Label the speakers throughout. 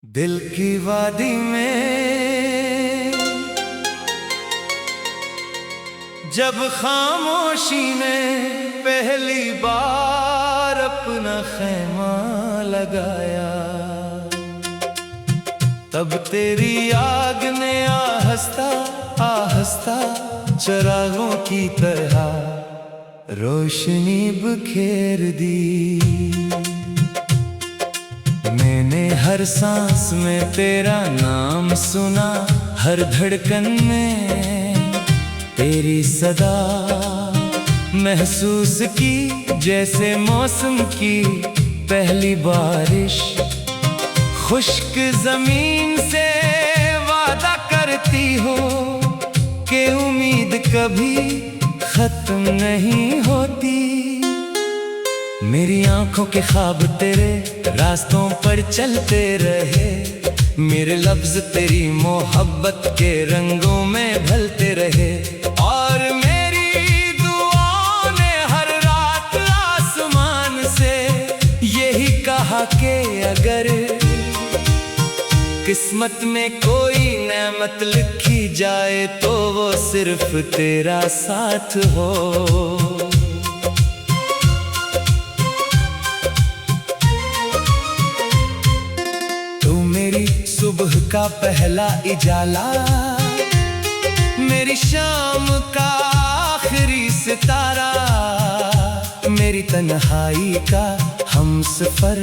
Speaker 1: दिल की वादी में जब खामोशी ने पहली बार अपना खैमा लगाया, तब तेरी आग ने आहिस्ता आहिस्ता चिरागों की तरह रोशनी बिखेर दी। मैंने हर सांस में तेरा नाम सुना, हर धड़कन में तेरी सदा महसूस की, जैसे मौसम की पहली बारिश खुश्क जमीन से वादा करती हो कि उम्मीद कभी खत्म नहीं होती। मेरी आंखों के ख्वाब तेरे रास्तों पर चलते रहे, मेरे लफ्ज तेरी मोहब्बत के रंगों में ढलते रहे, और मेरी दुआओं ने हर रात आसमान से यही कहा कि अगर किस्मत में कोई नेमत लिखी जाए तो वो सिर्फ तेरा साथ हो। सुबह का पहला इजाला, मेरी शाम का आखिरी सितारा, मेरी तन्हाई का हमसफर,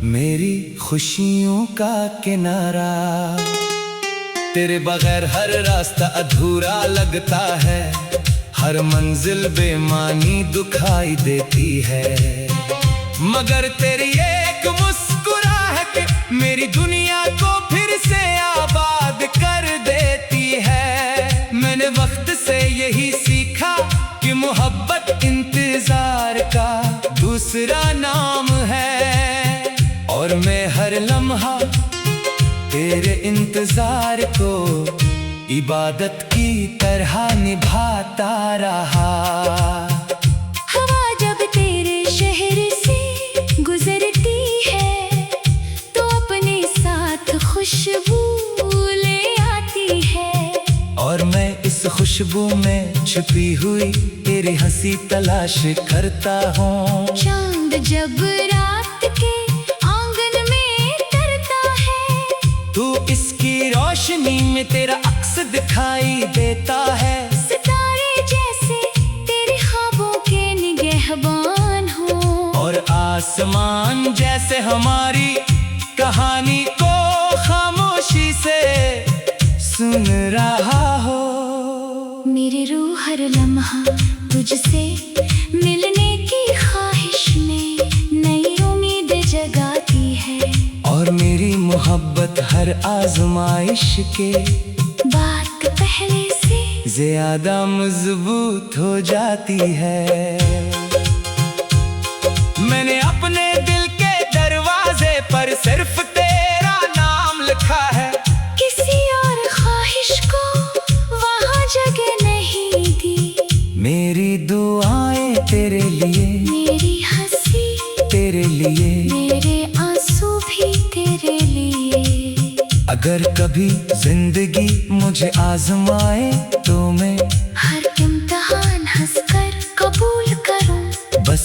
Speaker 1: मेरी खुशियों का किनारा। तेरे बगैर हर रास्ता अधूरा लगता है, हर मंजिल बेमानी दुखाई देती है, मगर तेरी एक मुस्कुराहट मेरी दुनिया को फिर से आबाद कर देती है। मैंने वक्त से यही सीखा कि मोहब्बत इंतजार का दूसरा नाम है, और मैं हर लम्हा तेरे इंतजार को इबादत की तरह निभाता रहा।
Speaker 2: खुशबू ले आती है,
Speaker 1: और मैं इस खुशबू में छुपी हुई तेरी हंसी तलाश करता हूँ।
Speaker 2: चांद जब रात के आंगन में तरता है,
Speaker 1: तू इसकी रोशनी में तेरा अक्स दिखाई देता है,
Speaker 2: सितारे जैसे तेरे ख्वाबों के निगहबान हो,
Speaker 1: और आसमान जैसे हमारी कहानी को खामोशी से सुन रहा हो।
Speaker 2: मेरी रूह हर लम्हा तुझसे मिलने की ख्वाहिश में नई उम्मीद जगाती है,
Speaker 1: और मेरी मोहब्बत हर आजमाइश के
Speaker 2: बाद पहले से
Speaker 1: ज्यादा मजबूत हो जाती है। मैंने अपने दिल के दरवाजे पर सिर्फ तेरा नाम लिखा है,
Speaker 2: किसी और ख्वाहिश को वहाँ जगह नहीं दी।
Speaker 1: मेरी दुआएं तेरे लिए,
Speaker 2: मेरी हंसी
Speaker 1: तेरे लिए,
Speaker 2: मेरे आंसू भी तेरे लिए।
Speaker 1: अगर कभी जिंदगी मुझे आजमाए तो मैं
Speaker 2: हर इम्तिहान हंसकर कबूल करूं,
Speaker 1: बस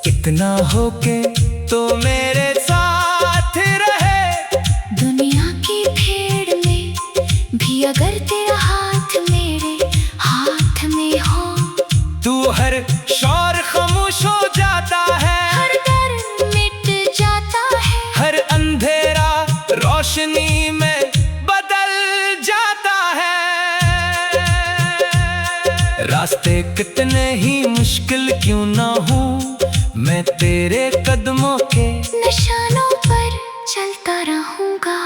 Speaker 1: इतना हो के तो मेरे साथ रहे।
Speaker 2: दुनिया की भीड़ में भी अगर तेरा हाथ मेरे हाथ में हो,
Speaker 1: तू हर शोर खामोश हो जाता है,
Speaker 2: हर डर मिट जाता है,
Speaker 1: हर अंधेरा रोशनी में बदल जाता है। रास्ते कितने ही मुश्किल क्यों ना हो, मैं तेरे कदमों के
Speaker 2: निशानों पर चलता रहूंगा।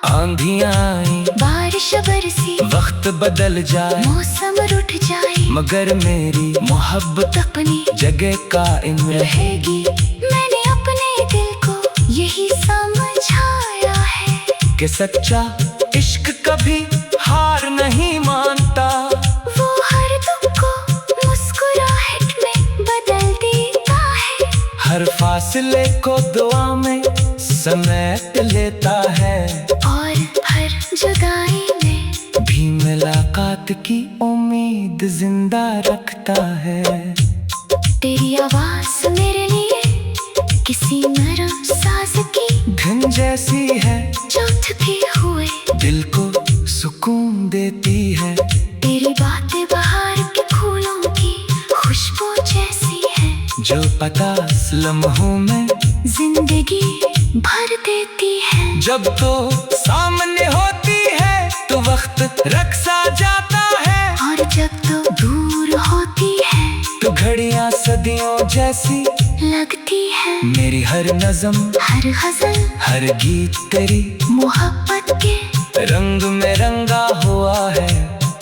Speaker 1: आंधियां आई,
Speaker 2: बारिश बरसी,
Speaker 1: वक्त बदल जाए,
Speaker 2: मौसम रुठ जाए,
Speaker 1: मगर मेरी मोहब्बत
Speaker 2: अपनी
Speaker 1: जगह कायम रहेगी।
Speaker 2: मैंने अपने दिल को यही समझाया है
Speaker 1: कि सच्चा इश्क कभी हार नहीं मानता,
Speaker 2: वो हर दुख को मुस्कुराहट में बदल देता है,
Speaker 1: हर फासले को दुआ में समेट लेता है,
Speaker 2: और हर जुदाई में
Speaker 1: भी मुलाकात की उम्मीद जिंदा रखता है।
Speaker 2: तेरी आवाज मेरे लिए किसी नरम साज की
Speaker 1: धुन जैसी है
Speaker 2: जो थके हुए
Speaker 1: दिल को सुकून देती है।
Speaker 2: तेरी बातें बाहर के फूलों की खुशबू जैसी है
Speaker 1: जो पता लम्हों में
Speaker 2: जिंदगी भर देती है।
Speaker 1: जब तो सामने होती है तो वक्त रख सा जाता है,
Speaker 2: और जब तो दूर होती है
Speaker 1: तो घड़ियां सदियों जैसी
Speaker 2: लगती है।
Speaker 1: मेरी हर नज़म
Speaker 2: हर गजल
Speaker 1: हर गीत तेरी
Speaker 2: मोहब्बत के
Speaker 1: रंग में रंगा हुआ है,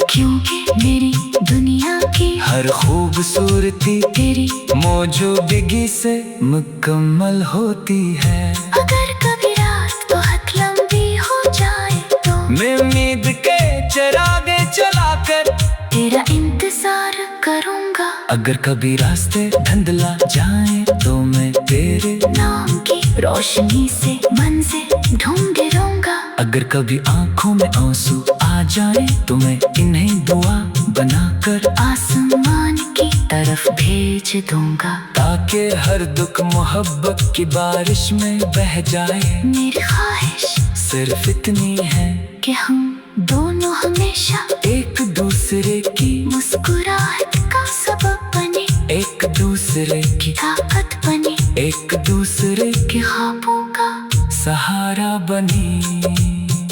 Speaker 2: क्योंकि मेरी दुनिया की
Speaker 1: हर खूबसूरती
Speaker 2: तेरी
Speaker 1: मौजूदगी से मुकम्मल होती है।
Speaker 2: अगर कभी रात बहुत लंबी हो जाए तो
Speaker 1: मैं उम्मीद के चिरागे चलाकर
Speaker 2: तेरा इंतजार करूंगा।
Speaker 1: अगर कभी रास्ते धुंधला जाए तो मैं तेरे
Speaker 2: नाम की रोशनी से मंजिल ढूंढे रहूंगा।
Speaker 1: अगर कभी आंखों में आंसू आ जाए तो मैं इन्हें दुआ बनाकर
Speaker 2: आसमान की तरफ भेज दूंगा,
Speaker 1: ताकि हर दुख मोहब्बत की बारिश में बह जाए।
Speaker 2: मेरी ख्वाहिश
Speaker 1: सिर्फ इतनी है
Speaker 2: कि हम दोनों हमेशा
Speaker 1: एक दूसरे की
Speaker 2: मुस्कुराहट का सबब बने,
Speaker 1: एक दूसरे की
Speaker 2: ताकत बने,
Speaker 1: एक दूसरे
Speaker 2: के ख्वाबों का
Speaker 1: सहारा बनी।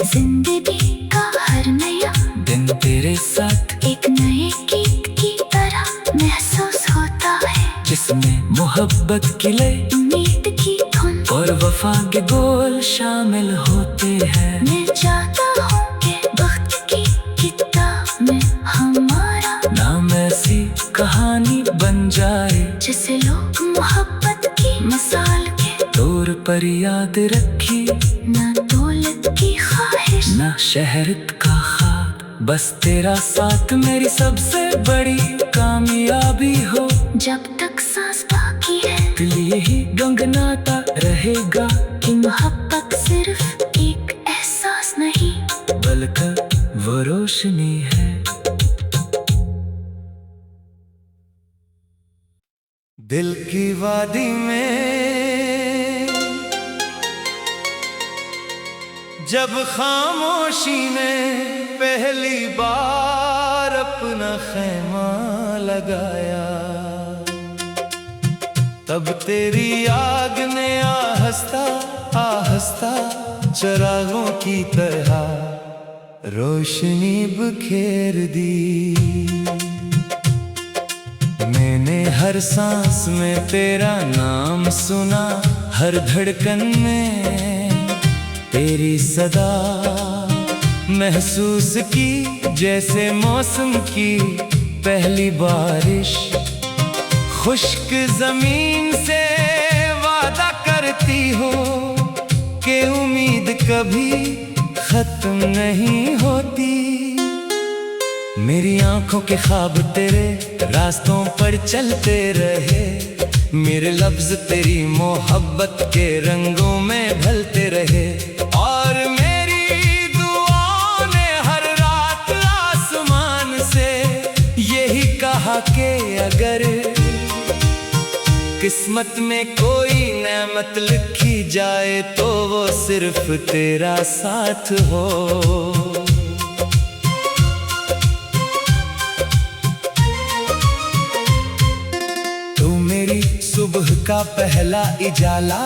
Speaker 2: जिंदगी का हर नया
Speaker 1: दिन तेरे साथ
Speaker 2: एक नए गीत की तरह महसूस होता है,
Speaker 1: जिसमें मोहब्बत की लय
Speaker 2: उम्मीद की धुन
Speaker 1: और वफा के बोल शामिल होते हैं।
Speaker 2: मैं चाहता हूँ कि वक्त की किताब में हमारा
Speaker 1: नाम ऐसी कहानी बन जाए,
Speaker 2: जिसे लोग मोहब्बत की मिसाल के
Speaker 1: तौर पर याद रखी।
Speaker 2: न दौलत की ख्वाहिश
Speaker 1: ना शहरत का ख्वाब, बस तेरा साथ मेरी सबसे बड़ी कामयाबी हो।
Speaker 2: जब तक सांस बाकी है
Speaker 1: दिल यही गंगनाता रहेगा कि
Speaker 2: मोहब्बत सिर्फ एक एहसास नहीं
Speaker 1: बल्कि वो रोशनी है। दिल की वादी में जब खामोशी ने पहली बार अपना खैमा लगाया, तब तेरी आग ने आहिस्ता आहिस्ता चिरागों की तरह रोशनी बिखेर दी। मैंने हर सांस में तेरा नाम सुना, हर धड़कन में तेरी सदा महसूस की, जैसे मौसम की पहली बारिश खुश्क जमीन से वादा करती हो कि उम्मीद कभी खत्म नहीं होती। मेरी आंखों के ख्वाब तेरे रास्तों पर चलते रहे, मेरे लफ्ज तेरी मोहब्बत के रंगों में ढलते रहे। और मेरी दुआओं ने हर रात आसमान से यही कहा कि अगर किस्मत में कोई नेमत लिखी जाए तो वो सिर्फ तेरा साथ हो। सुबह का पहला इजाला,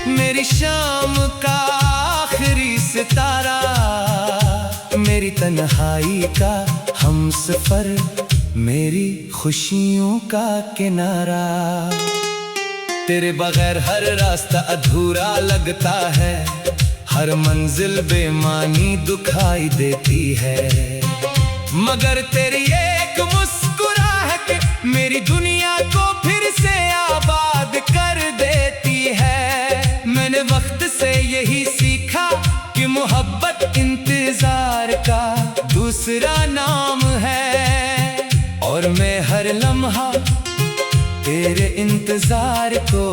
Speaker 1: मेरी शाम का आखिरी सितारा, मेरी तन्हाई का हमसफर, मेरी खुशियों का किनारा। तेरे बगैर हर रास्ता अधूरा लगता है, हर मंजिल बेमानी दुखाई देती है, मगर तेरी एक मुस्कुराहट मेरी दुनिया को फिर से आबाद कर देती है। मैंने वक्त से यही सीखा कि मोहब्बत इंतजार का दूसरा नाम है, और मैं हर लम्हा तेरे इंतजार को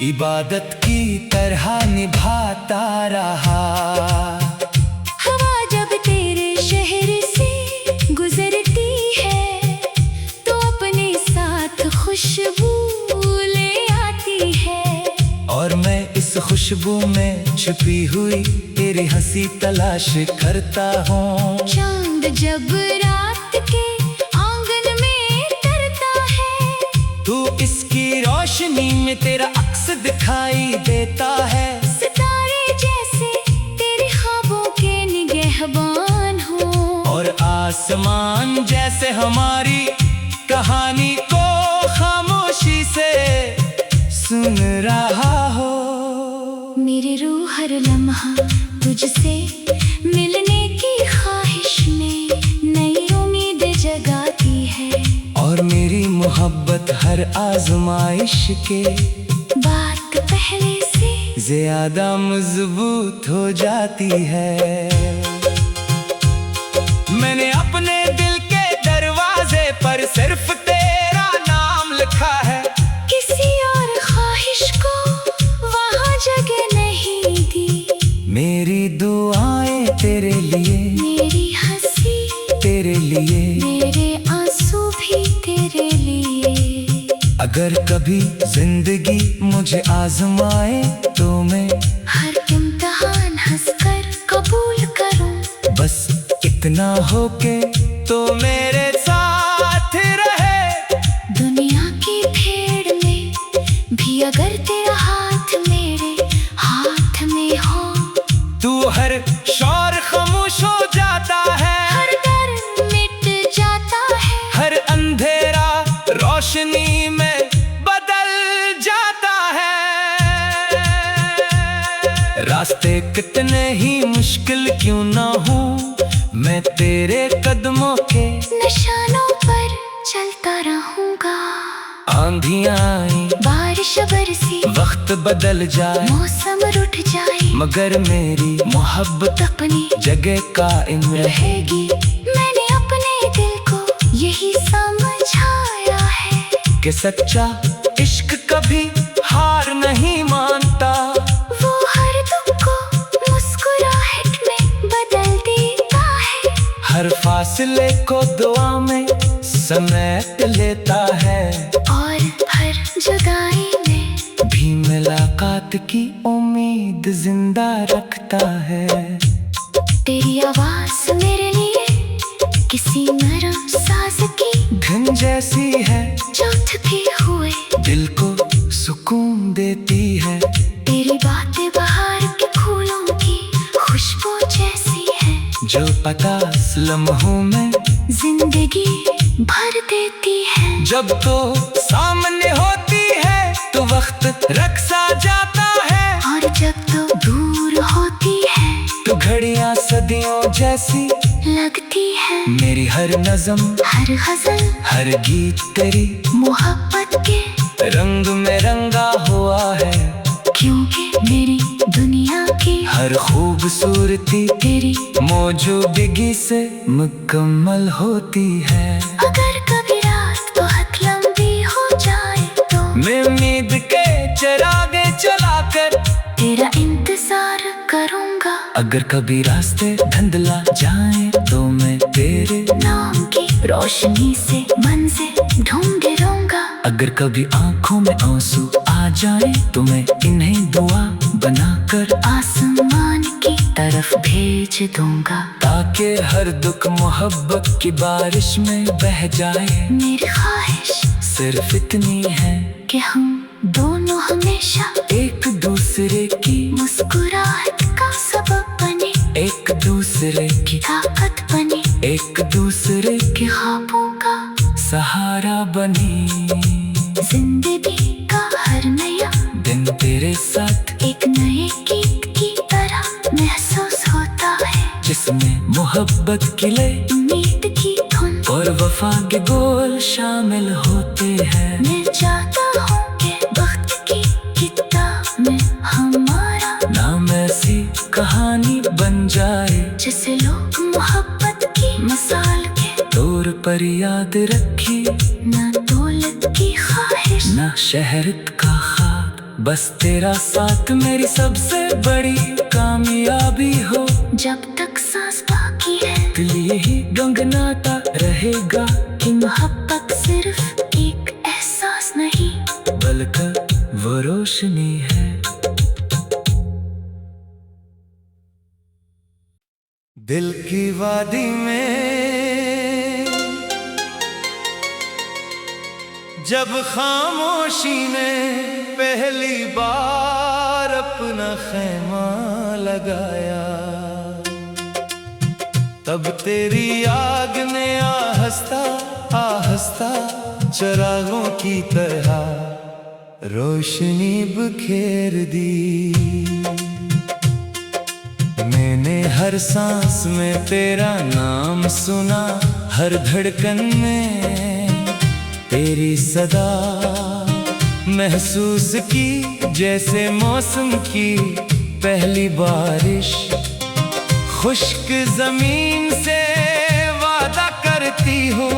Speaker 1: इबादत की तरह निभाता रहा।
Speaker 2: हवा जब तेरे शहर से गुजरती है तो अपने साथ खुशबू ले आती है,
Speaker 1: और मैं इस खुशबू में छुपी हुई तेरी हंसी तलाश करता हूँ।
Speaker 2: चांद जब रात के आंगन में तरता है
Speaker 1: तू इसकी रोशनी में तेरा अक्स दिखाई देता है।
Speaker 2: सितारे जैसे तेरे ख्वाबों के निगहबान हो,
Speaker 1: और आसमान जैसे हमारी कहानी को खामोशी से सुन रहा हो।
Speaker 2: मेरी रूह हर लम्हा तुझसे मिलने की ख्वाहिश में नई उम्मीद जगाती है,
Speaker 1: और मेरी मोहब्बत हर आजमाइश के
Speaker 2: बात पहले से
Speaker 1: ज्यादा मजबूत हो जाती है। मैंने अपने दिल के दरवाजे पर सिर्फ तेरा नाम लिखा है,
Speaker 2: किसी और ख्वाहिश को वहाँ जगह नहीं दी।
Speaker 1: मेरी दुआएं तेरे लिए,
Speaker 2: मेरी हंसी
Speaker 1: तेरे लिए,
Speaker 2: मेरे आंसू भी तेरे लिए।
Speaker 1: अगर कभी जिंदगी मुझे आजमाए तो मैं
Speaker 2: हर इम्तिहान हंसकर कबूल करूं,
Speaker 1: बस इतना हो के तो मेरे साथ रहे।
Speaker 2: दुनिया की भीड़ में भी अगर तेरा हाथ मेरे हाथ में हो,
Speaker 1: तू हर शोर खामोश हो जाता है,
Speaker 2: हर डर मिट जाता है,
Speaker 1: हर अंधेरा रोशनी में बदल जाता है। रास्ते कितने ही मुश्किल क्यों ना हो, मैं तेरे कदमों के
Speaker 2: निशानों पर चलता रहूंगा।
Speaker 1: आंधियां आई,
Speaker 2: बारिश बरसी,
Speaker 1: वक्त बदल जाए,
Speaker 2: मौसम रुठ जाए,
Speaker 1: मगर मेरी मोहब्बत
Speaker 2: अपनी
Speaker 1: जगह कायम रहेगी।
Speaker 2: मैंने अपने दिल को यही समझाया है
Speaker 1: कि सच्चा इश्क कभी हार नहीं मानता,
Speaker 2: वो हर दुख को मुस्कुराहट में बदल देता है,
Speaker 1: हर फासले को दुआ में समेट लेता है,
Speaker 2: और हर जुदाई में
Speaker 1: भी मुलाकात की उम्मीद जिंदा रखता है।
Speaker 2: तेरी आवाज मेरे लिए किसी नरम साज की
Speaker 1: धुन जैसी है
Speaker 2: जो थके हुए
Speaker 1: दिल को सुकून देती है।
Speaker 2: तेरी बातें बाहर के फूलों की खुशबू जैसी है,
Speaker 1: जो पता लम्हों में
Speaker 2: जिंदगी भर देती है।
Speaker 1: जब तो सामने होती है तो वक्त रख सा जाता है,
Speaker 2: और जब तो दूर होती है
Speaker 1: तो घड़ियां सदियों जैसी
Speaker 2: लगती है।
Speaker 1: मेरी हर नज़म,
Speaker 2: हर गजल,
Speaker 1: हर गीत तेरी
Speaker 2: मोहब्बत के
Speaker 1: रंग में रंगा हुआ है,
Speaker 2: क्योंकि मेरी दुनिया की
Speaker 1: हर खूबसूरती
Speaker 2: तेरी
Speaker 1: मौजूदगी से मुकम्मल होती है।
Speaker 2: अगर कभी रात बहुत लंबी हो जाए तो
Speaker 1: मैं उम्मीद के चिरागे चलाकर
Speaker 2: तेरा इंतजार करूंगा।
Speaker 1: अगर कभी रास्ते धुंधला जाए तो मैं तेरे
Speaker 2: नाम की रोशनी से मंजिल ढूंढ रहूंगा।
Speaker 1: अगर कभी आंखों में आंसू आ जाए तो मैं इन्हें दुआ बनाकर
Speaker 2: आसमान की तरफ भेज दूंगा,
Speaker 1: ताकि हर दुख मोहब्बत की बारिश में बह जाए।
Speaker 2: मेरी ख्वाहिश
Speaker 1: सिर्फ इतनी है
Speaker 2: कि हम दोनों हमेशा
Speaker 1: एक दूसरे की
Speaker 2: मुस्कुराहट का सबब बने,
Speaker 1: एक दूसरे की
Speaker 2: ताकत बने,
Speaker 1: एक दूसरे
Speaker 2: के ख्वाबों का
Speaker 1: सहारा बनी।
Speaker 2: जिंदगी का हर नया
Speaker 1: दिन तेरे साथ
Speaker 2: एक नए गीत की तरह महसूस होता है,
Speaker 1: जिसमें मोहब्बत की लय,
Speaker 2: उम्मीद की धुन
Speaker 1: और वफा के बोल शामिल होते हैं।
Speaker 2: मिल जाता हूँ कि वक्त की किताब में हमारा
Speaker 1: नाम ऐसी कहानी बन जाए,
Speaker 2: जिसे लोग मोहब्बत की मिसाल के
Speaker 1: तौर पर याद रखी,
Speaker 2: न दौलत की ख्वाहिश
Speaker 1: न शहरत का ख्वाब, बस तेरा साथ मेरी सबसे बड़ी कामयाबी हो।
Speaker 2: जब तक सांस बाकी है
Speaker 1: दिल यही गंगनाता रहेगा
Speaker 2: कि मोहब्बत सिर्फ एक एहसास नहीं
Speaker 1: बल्कि वो रोशनी है। दिल की वादी में जब खामोशी ने पहली बार अपना खैमा लगाया, तब तेरी आग ने आहिस्ता आहिस्ता चिरागों की तरह रोशनी बिखेर दी। मैंने हर सांस में तेरा नाम सुना, हर धड़कन में तेरी सदा महसूस की, जैसे मौसम की पहली बारिश खुश्क जमीन से वादा करती हो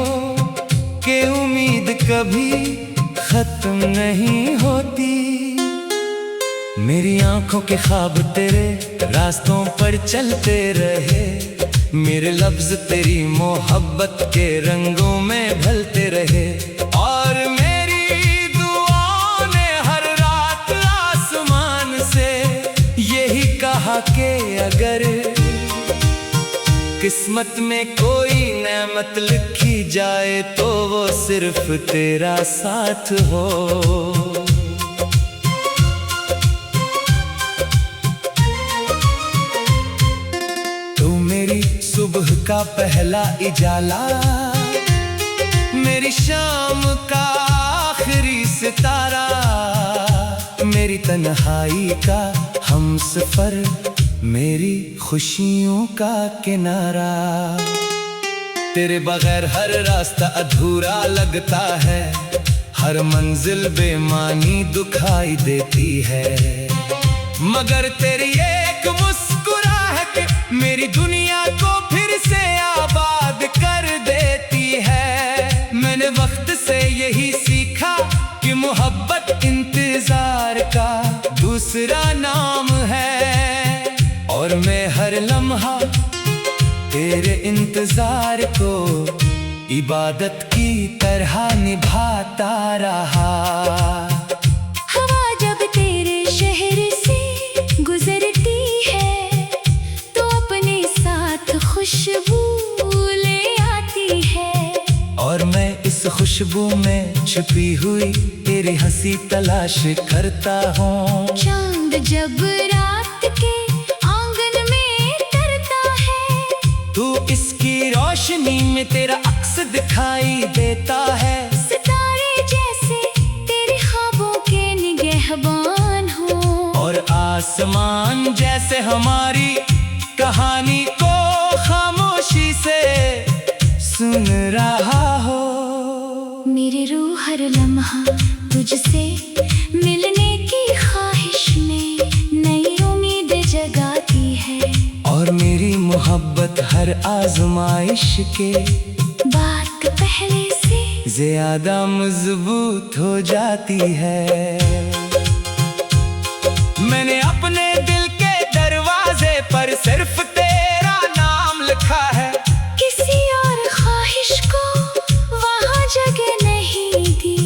Speaker 1: कि उम्मीद कभी खत्म नहीं होती। मेरी आंखों के ख्वाब तेरे रास्तों पर चलते रहे, मेरे लफ्ज तेरी मोहब्बत के रंगों में ढलते रहे। और मेरी दुआओं ने हर रात आसमान से यही कहा कि अगर किस्मत में कोई नेमत लिखी जाए तो वो सिर्फ तेरा साथ हो। तू मेरी सुबह का पहला इजाला, मेरी शाम का आखिरी सितारा, मेरी तन्हाई का हमसफर, मेरी खुशियों का किनारा। तेरे बगैर हर रास्ता अधूरा लगता है, हर मंजिल बेमानी दुखाई देती है, मगर तेरी एक मुस्कुराहट मेरी दुनिया को फिर से आबाद कर देती है। मैंने वक्त से यही सीखा कि मोहब्बत इंतजार का दूसरा नाम है, और मैं हर लम्हा तेरे इंतजार को इबादत की तरह निभाता रहा।
Speaker 2: हवा जब तेरे शहर से गुजरती है तो अपने साथ खुशबू ले आती है,
Speaker 1: और मैं इस खुशबू में छुपी हुई तेरी हंसी तलाश करता हूँ।
Speaker 2: चांद जब रात के आंगन में तरता है
Speaker 1: तू इसकी रोशनी में तेरा अक्स दिखाई देता है।
Speaker 2: सितारे जैसे तेरे ख्वाबों के निगहबान हो,
Speaker 1: और आसमान जैसे हमारी कहानी को खामोशी से सुन रहा हो।
Speaker 2: मेरी रूह हर लम्हा तुझसे मिलने की ख्वाहिश में नई उम्मीद जगाती है,
Speaker 1: और मेरी मोहब्बत हर आजमाइश के
Speaker 2: बात पहले से
Speaker 1: ज्यादा मजबूत हो जाती है। मैंने अपने दिल के दरवाजे पर सिर्फ तेरा नाम लिखा है,
Speaker 2: किसी और ख्वाहिश को वहाँ जगह नहीं दी।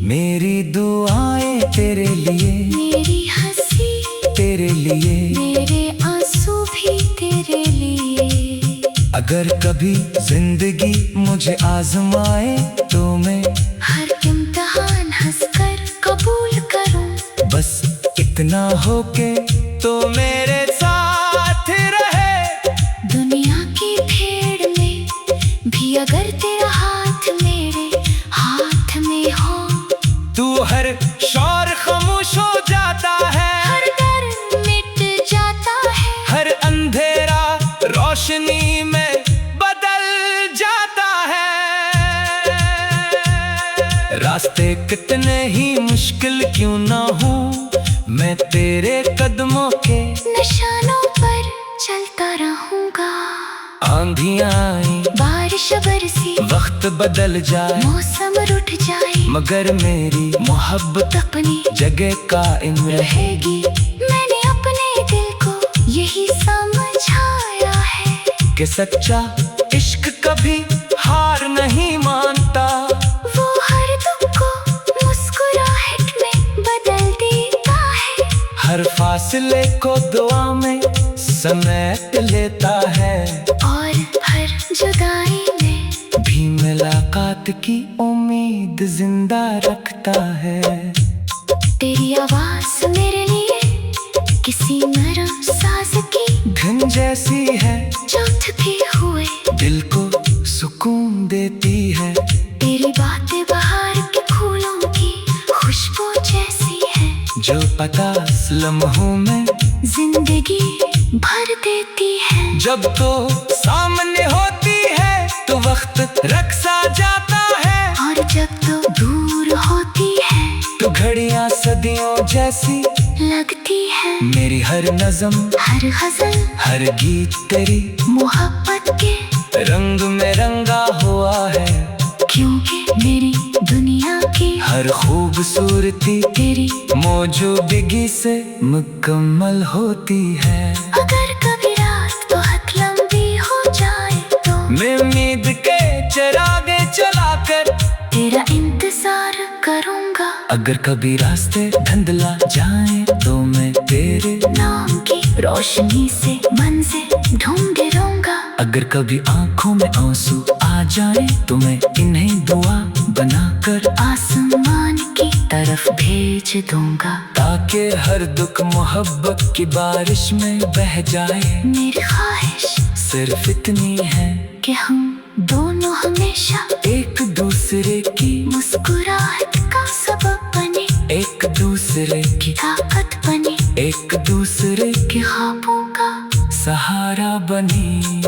Speaker 1: मेरी दुआएं तेरे लिए,
Speaker 2: मेरी हंसी
Speaker 1: तेरे लिए,
Speaker 2: मेरे आंसू भी तेरे लिए।
Speaker 1: अगर कभी जिंदगी मुझे आजमाए तो मैं
Speaker 2: हर इम्तिहान हंसकर कबूल करूं,
Speaker 1: बस इतना हो के तो मेरे साथ रहे।
Speaker 2: दुनिया की भीड़ में भी अगर तेरा हाथ मेरे हाथ में हो,
Speaker 1: तू हर शोर खामोश हो जाता है,
Speaker 2: हर डर मिट जाता है,
Speaker 1: हर अंधेरा रोशनी में बदल जाता है। रास्ते कितने ही मुश्किल क्यों ना हो, मैं तेरे कदमों के
Speaker 2: निशानों पर चलता रहूंगा।
Speaker 1: आंधियां आई,
Speaker 2: बारिश बरसी,
Speaker 1: वक्त बदल जाए,
Speaker 2: मौसम रुठ जाए,
Speaker 1: मगर मेरी मोहब्बत
Speaker 2: अपनी
Speaker 1: जगह कायम रहेगी।
Speaker 2: मैंने अपने दिल को यही समझाया है
Speaker 1: कि सच्चा इश्क कभी हार नहीं मानता।
Speaker 2: वो हर दुख को मुस्कुराहट में बदल देता है।
Speaker 1: हर फासले को दुआ में समेट लेता है।
Speaker 2: और हर जुदाई में
Speaker 1: भी मुलाकात की उम्मीद जिंदा रखता है।
Speaker 2: तेरी आवाज मेरे लिए किसी नरम साज की
Speaker 1: धुन जैसी है
Speaker 2: जो थके हुए
Speaker 1: दिल को सुकून देती है।
Speaker 2: तेरी बातें बाहर के फूलों की खुशबू जैसी है
Speaker 1: जो पता लम्हों में
Speaker 2: जिंदगी भर देती है।
Speaker 1: जब तो सामने होती है तो वक्त रक्सा जाता है।
Speaker 2: और जब तो दूर होती है
Speaker 1: तो घड़ियां सदियों जैसी
Speaker 2: लगती है।
Speaker 1: मेरी हर नज़म
Speaker 2: हर गजल
Speaker 1: हर गीत तेरी
Speaker 2: मोहब्बत के
Speaker 1: रंग में रंगा हुआ है।
Speaker 2: क्योंकि मेरी दुनिया की
Speaker 1: हर खूबसूरती
Speaker 2: तेरी
Speaker 1: मौजूदगी से मुकम्मल होती है।
Speaker 2: अगर कभी रात बहुत लंबी हो जाए तो
Speaker 1: मैं उम्मीद के चिरागे जलाकर
Speaker 2: तेरा इंतजार करूंगा।
Speaker 1: अगर कभी रास्ते धुंधला जाए तो मैं तेरे
Speaker 2: नाम की रोशनी से मंजिल ढूंढे रहूंगा।
Speaker 1: अगर कभी आंखों में आंसू आ जाए तो मैं इन्हें दुआ बनाकर
Speaker 2: आसमान की तरफ भेज दूंगा।
Speaker 1: ताकि हर दुख मोहब्बत की बारिश में बह जाए।
Speaker 2: मेरी ख्वाहिश
Speaker 1: सिर्फ इतनी है
Speaker 2: कि हम दोनों हमेशा
Speaker 1: एक दूसरे की
Speaker 2: मुस्कुराहट का सबब बने।
Speaker 1: एक दूसरे की
Speaker 2: ताकत बने
Speaker 1: एक दूसरे
Speaker 2: के ख्वाबों का
Speaker 1: सहारा बनी।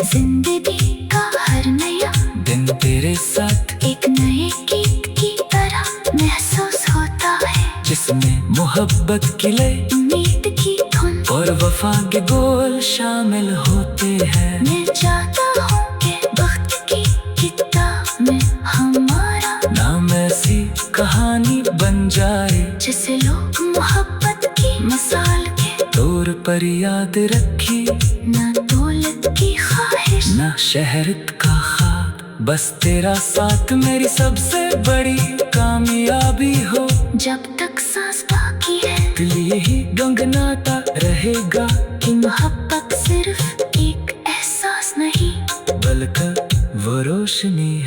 Speaker 2: जिंदगी का हर नया
Speaker 1: दिन तेरे साथ
Speaker 2: एक नए गीत की तरह महसूस होता है।
Speaker 1: जिसमें मोहब्बत की लय
Speaker 2: उम्मीद की धुन
Speaker 1: और वफा के बोल शामिल होते हैं।
Speaker 2: मैं चाहता हूँ कि वक्त की किताब में हमारा
Speaker 1: नाम ऐसी कहानी बन जाए
Speaker 2: जिसे लोग मोहब्बत की मिसाल के
Speaker 1: तौर पर याद रखी।
Speaker 2: न दौलत की ख्वाहिश
Speaker 1: ना शहरत का ख्वाब, बस तेरा साथ मेरी सबसे बड़ी कामयाबी हो।
Speaker 2: जब तक सांस बाकी है
Speaker 1: दिल यही गंगनाता रहेगा कि
Speaker 2: मोहब्बत सिर्फ एक एहसास नहीं
Speaker 1: बल्कि वो रोशनी